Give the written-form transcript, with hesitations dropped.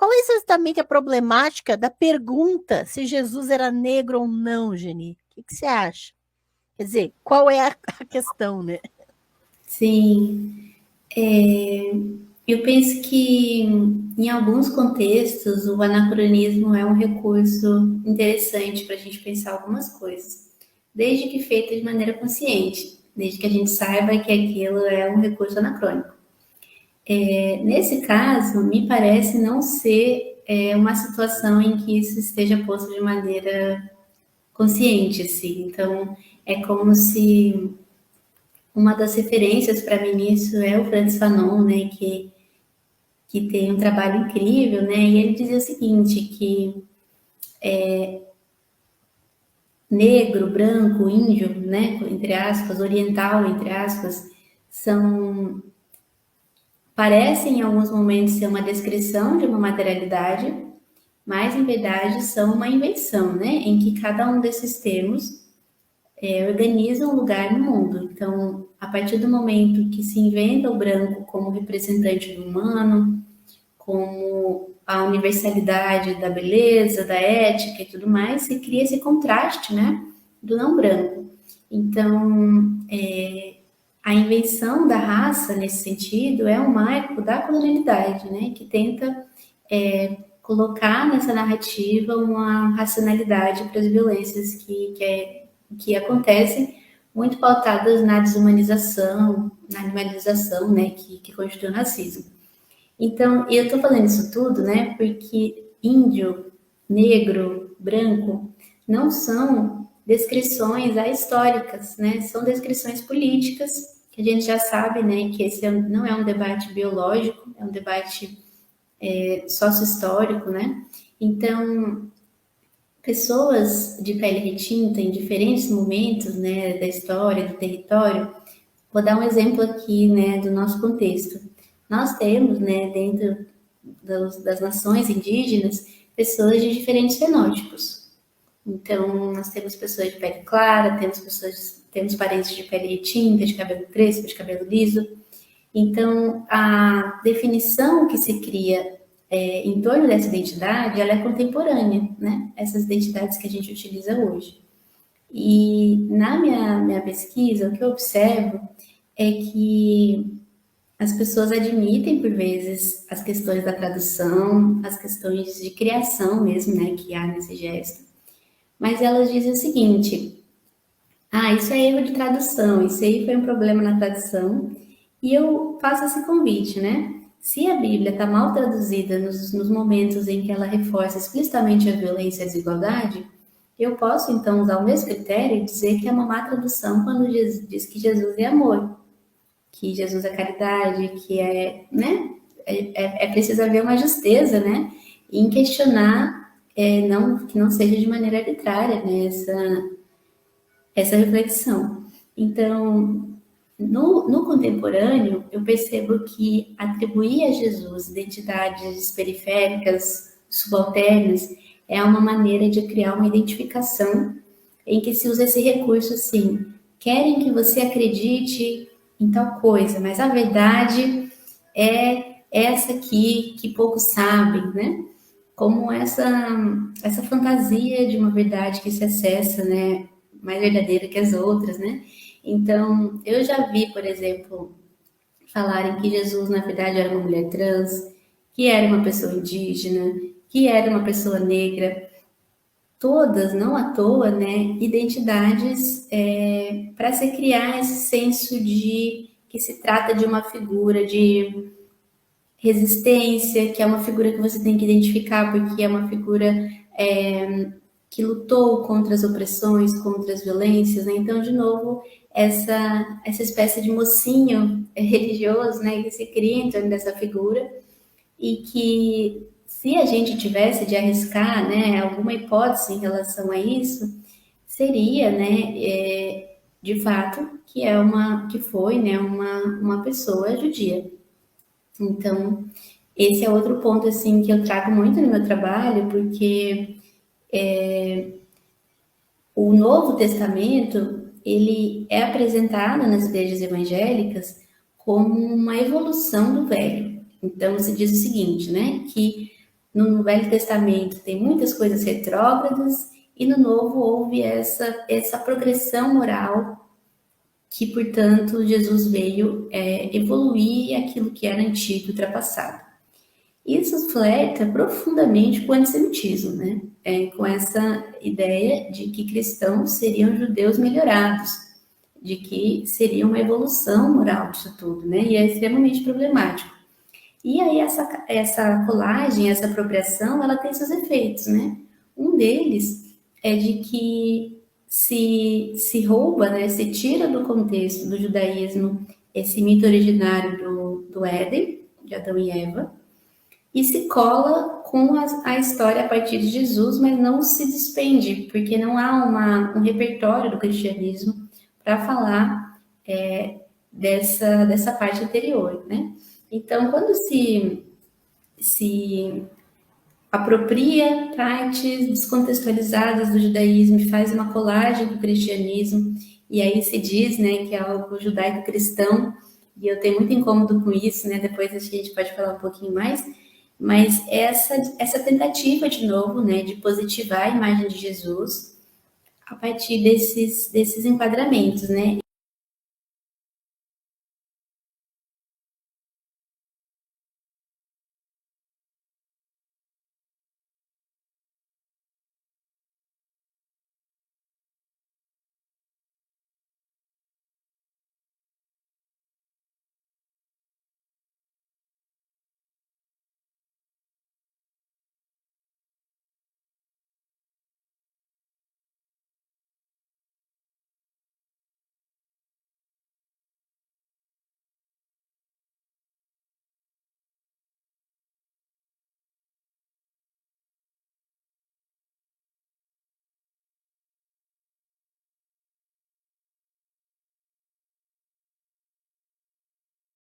qual é exatamente a problemática da pergunta se Jesus era negro ou não, Geni? O que você acha? Quer dizer, qual é a questão, né? Sim, eu penso que em alguns contextos o anacronismo é um recurso interessante para a gente pensar algumas coisas, desde que feito de maneira consciente, desde que a gente saiba que aquilo é um recurso anacrônico. Nesse caso, me parece não ser uma situação em que isso esteja posto de maneira consciente, assim. Então, é como se uma das referências para mim nisso é o Frantz Fanon, né, que tem um trabalho incrível, né, e ele dizia o seguinte, que negro, branco, índio, né, entre aspas, oriental, entre aspas, são parecem em alguns momentos ser uma descrição de uma materialidade, mas em verdade são uma invenção, né, em que cada um desses termos organiza um lugar no mundo. Então, a partir do momento que se inventa o branco como representante do humano, como a universalidade da beleza, da ética e tudo mais, se cria esse contraste, né, do não branco. Então, a invenção da raça, nesse sentido, é um marco da colonialidade, né, que tenta colocar nessa narrativa uma racionalidade para as violências que acontecem, muito pautadas na desumanização, na animalização, né, que constitui o racismo. Então, eu estou falando isso tudo, né, porque índio, negro, branco não são descrições ahistóricas, né, são descrições políticas, que a gente já sabe, né, que esse não é um debate biológico, é um debate sócio-histórico, né. Então, pessoas de pele retinta em diferentes momentos, né, da história, do território, vou dar um exemplo aqui, né, do nosso contexto. Nós temos, né, dentro das nações indígenas, pessoas de diferentes fenótipos. Então, nós temos pessoas de pele clara, temos parentes de pele retinta, de cabelo crespo, de cabelo liso. Então, a definição que se cria em torno dessa identidade, ela é contemporânea, né? Essas identidades que a gente utiliza hoje. E na minha pesquisa, o que eu observo é que as pessoas admitem, por vezes, as questões da tradução, as questões de criação mesmo, né, que há nesse gesto. Mas elas dizem o seguinte: ah, isso é erro de tradução, isso aí foi um problema na tradução. E eu faço esse convite, né? Se a Bíblia está mal traduzida nos momentos em que ela reforça explicitamente a violência e a desigualdade, eu posso então usar o mesmo critério e dizer que é uma má tradução quando diz que Jesus é amor, que Jesus é caridade, que é, né? É preciso haver uma justeza, né? Em questionar, não, que não seja de maneira arbitrária, né? Essa reflexão. Então, no contemporâneo, eu percebo que atribuir a Jesus identidades periféricas, subalternas, é uma maneira de criar uma identificação em que se usa esse recurso assim. Querem que você acredite em tal coisa, mas a verdade é essa aqui que poucos sabem, né? Como essa fantasia de uma verdade que se acessa, né, mais verdadeira que as outras, né? Então, eu já vi, por exemplo, falarem que Jesus na verdade era uma mulher trans, que era uma pessoa indígena, que era uma pessoa negra, todas, não à toa, né, identidades para se criar esse senso de que se trata de uma figura de resistência, que é uma figura que você tem que identificar porque é uma figura que lutou contra as opressões, contra as violências, né? Então, de novo, essa espécie de mocinho religioso, né, que se cria em torno dessa figura e que se a gente tivesse de arriscar, né, alguma hipótese em relação a isso, seria, né, de fato, que foi, né, uma pessoa judia. Então, esse é outro ponto assim que eu trago muito no meu trabalho, porque o Novo Testamento ele é apresentado nas igrejas evangélicas como uma evolução do Velho. Então, se diz o seguinte, né, que no Velho Testamento tem muitas coisas retrógradas e no Novo houve essa progressão moral que, portanto, Jesus veio evoluir aquilo que era antigo e ultrapassado. Isso flerta profundamente com o antissemitismo, né? Com essa ideia de que cristãos seriam judeus melhorados, de que seria uma evolução moral disso tudo, né? E é extremamente problemático. E aí essa colagem, essa apropriação, ela tem seus efeitos, né? Um deles é de que se rouba, né? Se tira do contexto do judaísmo esse mito originário do Éden, de Adão e Eva, e se cola com a história a partir de Jesus, mas não se despende, porque não há um repertório do cristianismo para falar dessa parte anterior, né? Então, quando se apropria partes descontextualizadas do judaísmo e faz uma colagem com o cristianismo, e aí se diz, né, que é algo judaico-cristão, e eu tenho muito incômodo com isso, né? Depois a gente pode falar um pouquinho mais, mas essa tentativa, de novo, né, de positivar a imagem de Jesus a partir desses enquadramentos, né?